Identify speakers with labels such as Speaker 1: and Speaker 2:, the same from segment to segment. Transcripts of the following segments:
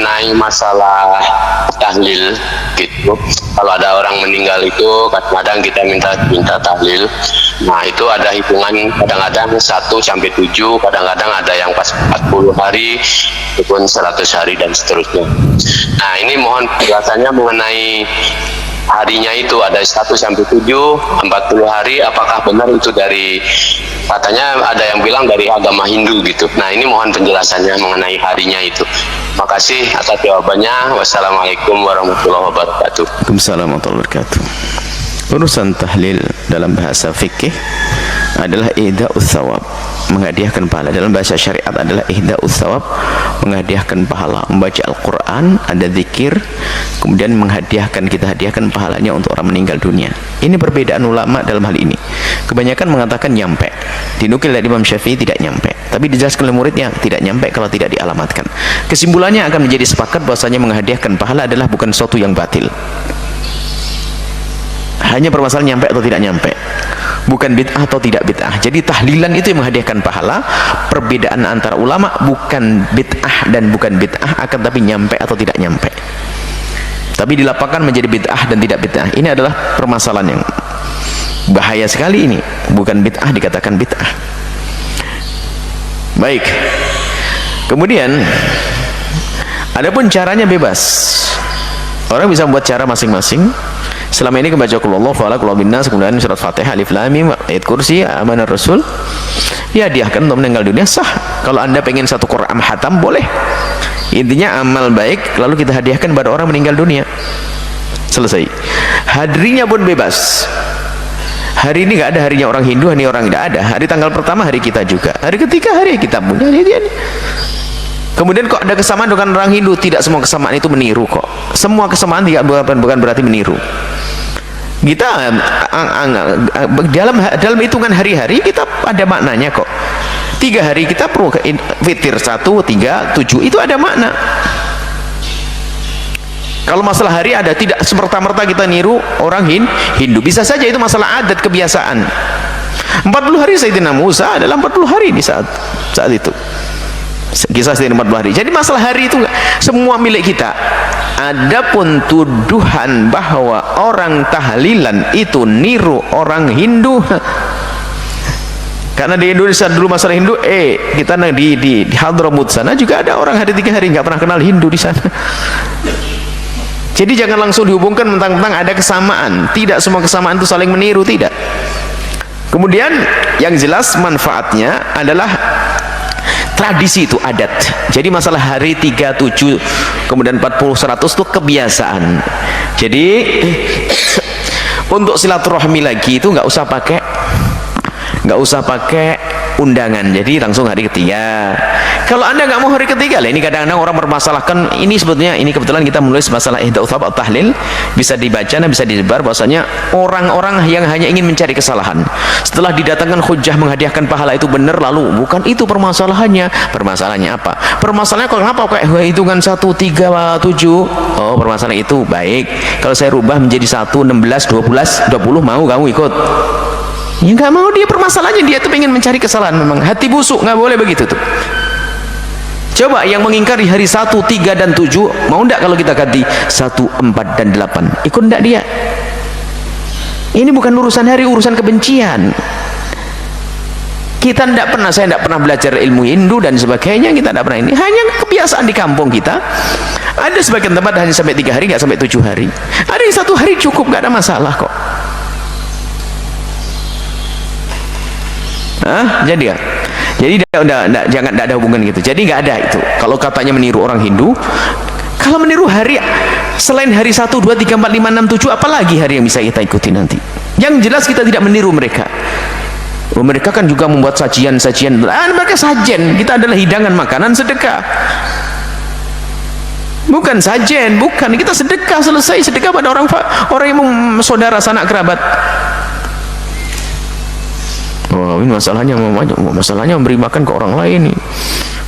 Speaker 1: mengenai masalah tahlil gitu. Kalau ada orang meninggal itu kadang-kadang kita minta tahlil. Nah itu ada hitungan kadang-kadang 1 sampai 7, kadang-kadang ada yang pas 40 hari ataupun 100 hari dan seterusnya. Nah ini mohon penjelasannya mengenai harinya itu ada 1 sampai 7, 40 hari, apakah benar itu dari, katanya ada yang bilang dari agama Hindu gitu. Nah ini mohon penjelasannya mengenai harinya itu. Makasih atas jawabannya. Wassalamualaikum warahmatullahi wabarakatuh.
Speaker 2: Waalaikumsalam warahmatullahi wabarakatuh. Urusan tahlil dalam bahasa fikih adalah ihda'us thawab, menghadiahkan pahala. Dalam bahasa syariat adalah ihda'us thawab, menghadiahkan pahala. Membaca Al-Quran, ada zikir, kemudian kita hadiahkan pahalanya untuk orang meninggal dunia. Ini perbedaan ulama dalam hal ini. Kebanyakan mengatakan nyampe, dinukil dari Imam Syafi'i tidak nyampe, tapi dijelaskan oleh muridnya tidak nyampe kalau tidak dialamatkan. Kesimpulannya akan menjadi sepakat bahwasanya menghadiahkan pahala adalah bukan sesuatu yang batil. Hanya permasalahan nyampe atau tidak nyampe, bukan bid'ah atau tidak bid'ah. Jadi tahlilan itu yang menghadiahkan pahala. Perbedaan antara ulama bukan bid'ah dan bukan bid'ah, akan tapi nyampe atau tidak nyampe. Tapi dilapangkan menjadi bid'ah dan tidak bid'ah. Ini adalah permasalahan yang bahaya sekali ini. Bukan bid'ah dikatakan bid'ah. Baik. Kemudian adapun caranya bebas. Orang bisa membuat cara masing-masing. Selama ini kebaca qul huwallahu ahad, qul a'udzu binnas, kemudian surat Fatihah, alif lam mim, ayat kursi, amanar rasul, ya hadiahkan untuk meninggal dunia, sah. Kalau anda pengen satu Quran hatam boleh. Intinya amal baik lalu kita hadiahkan pada orang meninggal dunia, selesai. Hadirinya pun bebas. Hari ini nggak ada harinya orang Hindu, hari orang tidak ada. Hari tanggal pertama hari kita juga, hari ketiga hari kita punya. Kemudian kok ada kesamaan dengan orang Hindu? Tidak semua kesamaan itu meniru kok. Semua kesamaan tidak bukan berarti meniru. Kita dalam hitungan hari-hari kita ada maknanya kok. 3 hari kita perlu fitir 1, 3, 7 itu ada makna. Kalau masalah hari ada, tidak semerta-merta kita niru orang Hindu. Bisa saja itu masalah adat kebiasaan. 40 hari Sayyidina Musa adalah 40 hari di saat itu. Kisah Sayyidina 40 hari. Jadi masalah hari itu semua milik kita. Adapun tuduhan bahwa orang tahlilan itu niru orang Hindu, karena di Indonesia dulu masalah Hindu, kita di Hadramut sana juga ada orang hari 3 hari nggak pernah kenal Hindu di sana. Jadi jangan langsung dihubungkan mentang-mentang ada kesamaan. Tidak semua kesamaan itu saling meniru, tidak. Kemudian yang jelas manfaatnya adalah tradisi, itu adat. Jadi masalah hari 3, 7, kemudian 40, 100 itu kebiasaan. Jadi untuk silaturahmi lagi itu nggak usah pakai undangan, jadi langsung hari ketiga. Kalau anda nggak mau hari ketiga lah, ini kadang-kadang orang mempermasalahkan ini. Sebetulnya ini kebetulan kita menulis masalah ihda'u thawab atau tahlil, bisa dibaca dan bisa disebar bahwasanya orang-orang yang hanya ingin mencari kesalahan setelah didatangkan hujah menghadiahkan pahala itu benar, lalu bukan itu permasalahannya. Permasalahannya apa? Permasalahannya kenapa kayak hitungan 1, 3, 7? Oh, permasalahan itu baik. Kalau saya rubah menjadi 1, 16, 20, mau kamu ikut? Ya nggak mau dia. Permasalahannya dia tuh pengen mencari kesalahan. Memang hati busuk, nggak boleh begitu tuh. Coba yang mengingkari hari 1, 3, dan 7, mau ndak kalau kita ganti 1, 4, dan 8? Ikut ndak dia? Ini bukan urusan hari, urusan kebencian. Kita ndak pernah, saya ndak pernah belajar ilmu Hindu dan sebagainya, kita ndak pernah. Ini hanya kebiasaan di kampung kita. Ada sebagian tempat hanya sampai 3 hari, nggak sampai 7 hari. Ada yang 1 hari cukup, nggak ada masalah kok. Jadi ya, jadi jangan ada hubungan gitu. Jadi nggak ada itu. Kalau katanya meniru orang Hindu, kalau meniru hari selain hari 1, 2, 3, 4, 5, 6, 7, apalagi hari yang bisa kita ikuti nanti? Yang jelas kita tidak meniru mereka. Mereka kan juga membuat sajian-sajian. Mereka sajen, kita adalah hidangan makanan sedekah. Bukan sajen, bukan, kita sedekah, selesai. Sedekah pada orang yang saudara sanak kerabat. Oh, ini masalahnya memberi makan ke orang lain.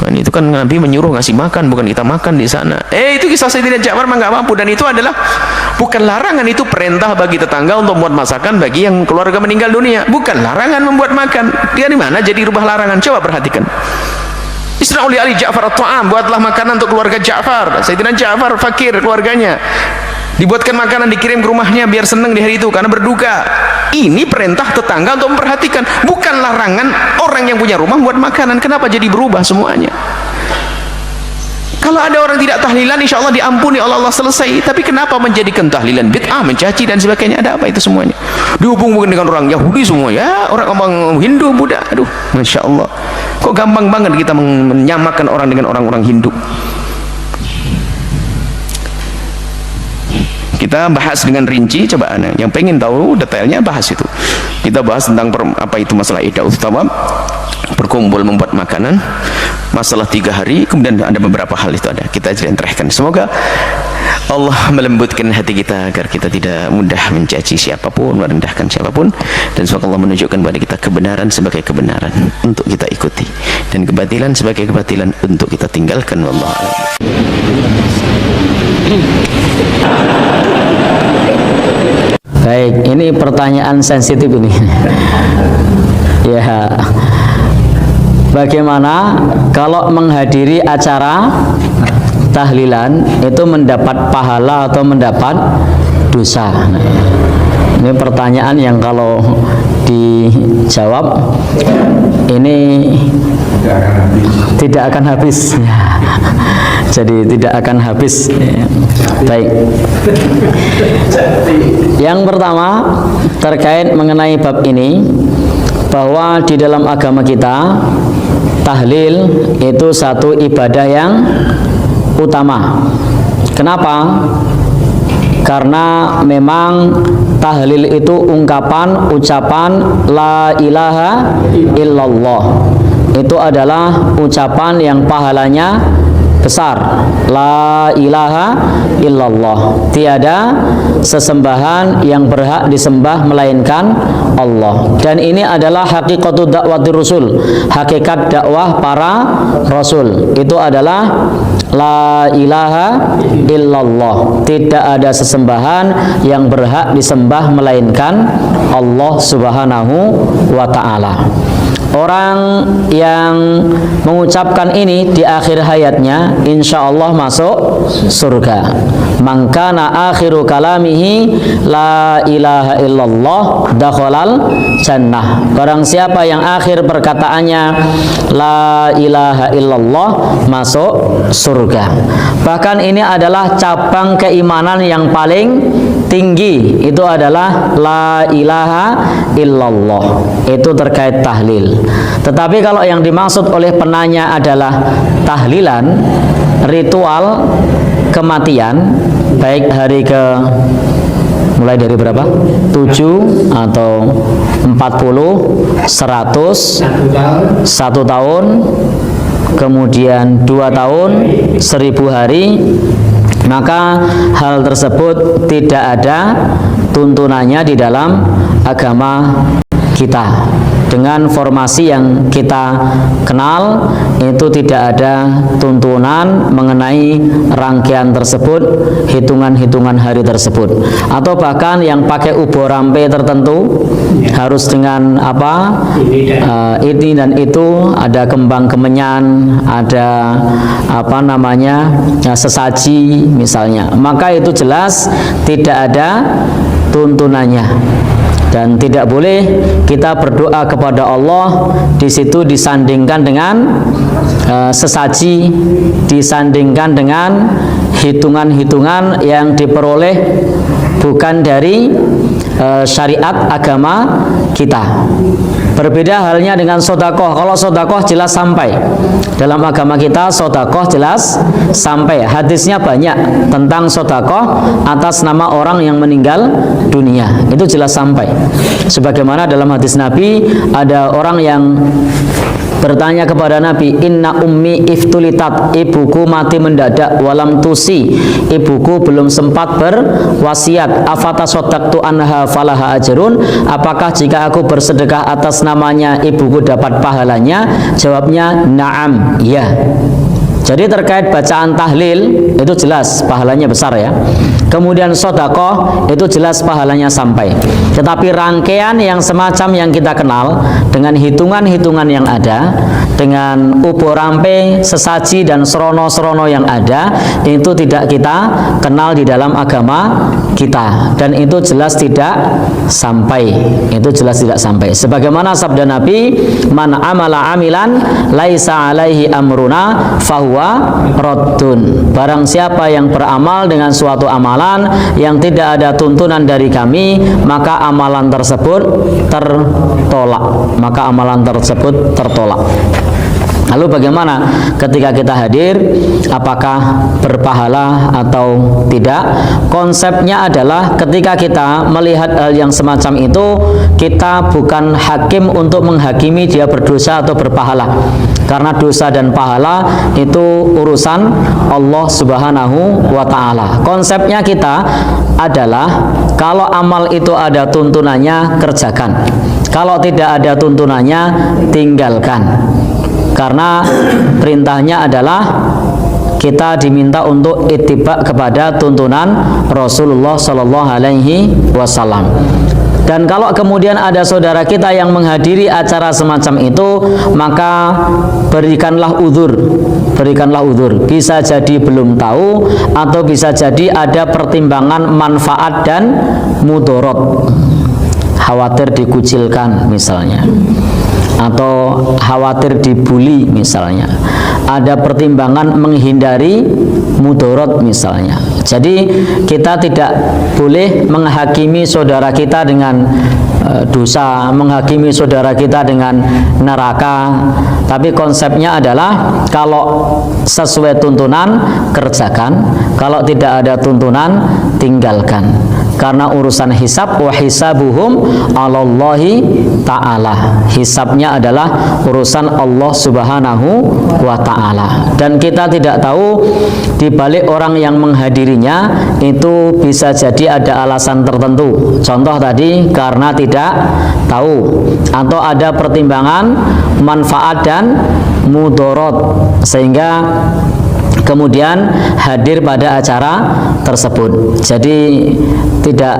Speaker 2: Kan itu kan Nabi menyuruh ngasih makan, bukan kita makan di sana. Itu kisah Sayyidina Ja'far mah nggak mampu, dan itu adalah bukan larangan, itu perintah bagi tetangga untuk membuat masakan bagi yang keluarga meninggal dunia. Bukan larangan membuat makan. Dia di mana jadi rubah larangan? Coba perhatikan. Isna'u li ali Ja'far at-ta'am, buatlah makanan untuk keluarga Ja'far. Sayyidina Ja'far fakir keluarganya, dibuatkan makanan, dikirim ke rumahnya biar senang di hari itu karena berduka. Ini perintah tetangga untuk memperhatikan, bukan larangan orang yang punya rumah buat makanan. Kenapa jadi berubah semuanya? Kalau ada orang tidak tahlilan, insya Allah diampuni oleh Allah, selesai. Tapi kenapa menjadikan tahlilan bid'ah, mencaci dan sebagainya? Ada apa itu semuanya? Dihubung-hubungkan dengan orang Yahudi semua, ya, orang Hindu, Buddha. Aduh, Masya Allah, kok gampang banget kita menyamakan orang dengan orang-orang Hindu. Kita bahas dengan rinci, coba yang pengen tahu detailnya bahas itu. Kita bahas tentang apa itu masalah Ida'ut Thawab, berkumpul membuat makanan, masalah 3 hari, kemudian ada beberapa hal itu ada. Kita terahkan. Semoga Allah melembutkan hati kita agar kita tidak mudah mencaci siapapun, merendahkan siapapun, dan semoga Allah menunjukkan kepada kita kebenaran sebagai kebenaran untuk kita ikuti, dan kebatilan sebagai kebatilan untuk kita tinggalkan. Wallahu a'lam.
Speaker 3: Baik, ini pertanyaan sensitif ini. Ya, bagaimana kalau menghadiri acara tahlilan itu mendapat pahala atau mendapat dosa? Ini pertanyaan yang kalau dijawab ini tidak akan habis. Jadi tidak akan habis. Baik. Yang pertama terkait mengenai bab ini, bahwa di dalam agama kita tahlil itu satu ibadah yang utama. Kenapa? Karena memang tahlil itu ungkapan, ucapan la ilaha illallah. Itu adalah ucapan yang pahalanya besar. La ilaha illallah, tiada sesembahan yang berhak disembah melainkan Allah. Dan ini adalah hakikatul dakwati rusul, hakikat dakwah para rasul. Itu adalah la ilaha illallah, tidak ada sesembahan yang berhak disembah melainkan Allah subhanahu wa ta'ala. Orang yang mengucapkan ini di akhir hayatnya insya Allah masuk surga. Mangkana akhiru kalamihi la ilaha illallah dakhalal jannah. Barang siapa yang akhir perkataannya la ilaha illallah masuk surga. Bahkan ini adalah cabang keimanan yang paling tinggi, itu adalah la ilaha illallah. Itu terkait tahlil. Tetapi kalau yang dimaksud oleh penanya adalah tahlilan, ritual kematian, baik hari ke mulai dari berapa? 7 atau 40, 100, 1 tahun, kemudian 2 tahun, 1000 hari, maka hal tersebut tidak ada tuntunannya di dalam agama kita. Dengan formasi yang kita kenal itu tidak ada tuntunan mengenai rangkaian tersebut, hitungan-hitungan hari tersebut, atau bahkan yang pakai ubo rampe tertentu harus dengan apa ini dan itu, ada kembang kemenyan, ada apa namanya sesaji misalnya, maka itu jelas tidak ada tuntunannya. Dan tidak boleh kita berdoa kepada Allah di situ disandingkan dengan sesaji, disandingkan dengan hitungan-hitungan yang diperoleh bukan dari syariat agama kita. Berbeda halnya dengan sodakoh. Kalau sodakoh jelas sampai dalam agama kita, sodakoh jelas sampai. Hadisnya banyak tentang sodakoh atas nama orang yang meninggal dunia. Itu jelas sampai. Sebagaimana dalam hadis Nabi, ada orang yang bertanya kepada Nabi, inna ummi iftulitat, ibuku mati mendadak, walam tusi, ibuku belum sempat berwasiat, afata sodaktu anha falaha ajrun, apakah jika aku bersedekah atas namanya ibuku dapat pahalanya? Jawabnya na'am, ya. Jadi terkait bacaan tahlil itu jelas pahalanya besar ya. Kemudian sedekah itu jelas pahalanya sampai. Tetapi rangkaian yang semacam yang kita kenal dengan hitungan-hitungan yang ada, dengan ubo rampe, sesaji dan serono-serono yang ada, itu tidak kita kenal di dalam agama kita, dan itu jelas tidak sampai. Itu jelas tidak sampai. Sebagaimana sabda Nabi, man amala amilan laisa alaihi amruna fahuwa raddun. Barang siapa yang beramal dengan suatu amalan yang tidak ada tuntunan dari kami, maka amalan tersebut tertolak. Maka amalan tersebut tertolak. Lalu bagaimana ketika kita hadir, apakah berpahala atau tidak? Konsepnya adalah ketika kita melihat hal yang semacam itu, kita bukan hakim untuk menghakimi dia berdosa atau berpahala, karena dosa dan pahala itu urusan Allah Subhanahu wa ta'ala. Konsepnya kita adalah kalau amal itu ada tuntunannya, kerjakan. Kalau tidak ada tuntunannya, tinggalkan. Karena perintahnya adalah kita diminta untuk ittiba kepada tuntunan Rasulullah Shallallahu Alaihi Wasallam. Dan kalau kemudian ada saudara kita yang menghadiri acara semacam itu, maka berikanlah uzur. Berikanlah uzur. Bisa jadi belum tahu, atau bisa jadi ada pertimbangan manfaat dan mudorot. Khawatir dikucilkan misalnya, atau khawatir dibully misalnya, ada pertimbangan menghindari mudorot misalnya. Jadi kita tidak boleh menghakimi saudara kita dengan dosa, menghakimi saudara kita dengan neraka. Tapi konsepnya adalah kalau sesuai tuntunan, kerjakan. Kalau tidak ada tuntunan, tinggalkan. Karena urusan hisab, wa hisabuhum 'alallahi ta'ala. Hisabnya adalah urusan Allah Subhanahu wa ta'ala. Dan kita tidak tahu di balik orang yang menghadirinya itu bisa jadi ada alasan tertentu. Contoh tadi karena tidak tahu, atau ada pertimbangan manfaat dan mudorot sehingga kemudian hadir pada acara tersebut. Jadi tidak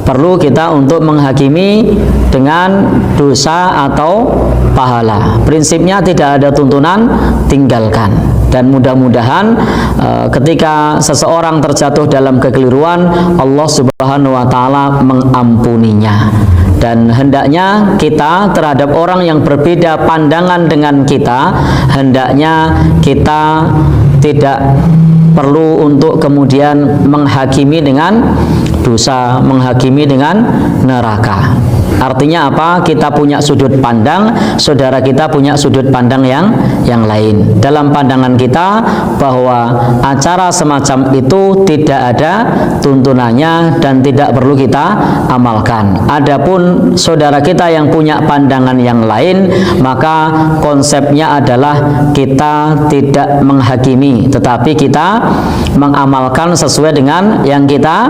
Speaker 3: perlu kita untuk menghakimi dengan dosa atau pahala. Prinsipnya tidak ada tuntunan, tinggalkan. Dan mudah-mudahan ketika seseorang terjatuh dalam kekeliruan, Allah Subhanahu wa ta'ala mengampuninya. Dan hendaknya kita terhadap orang yang berbeda pandangan dengan kita, hendaknya kita tidak perlu untuk kemudian menghakimi dengan dosa, menghakimi dengan neraka. Artinya apa? Kita punya sudut pandang, saudara kita punya sudut pandang yang lain. Dalam pandangan kita bahwa acara semacam itu tidak ada tuntunannya dan tidak perlu kita amalkan. Adapun saudara kita yang punya pandangan yang lain, maka konsepnya adalah kita tidak menghakimi, tetapi kita mengamalkan sesuai dengan yang kita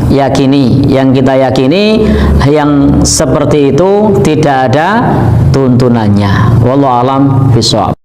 Speaker 3: yakini. Yang kita yakini yang seperti itu tidak ada tuntunannya. Wallahu a'lam bishawab.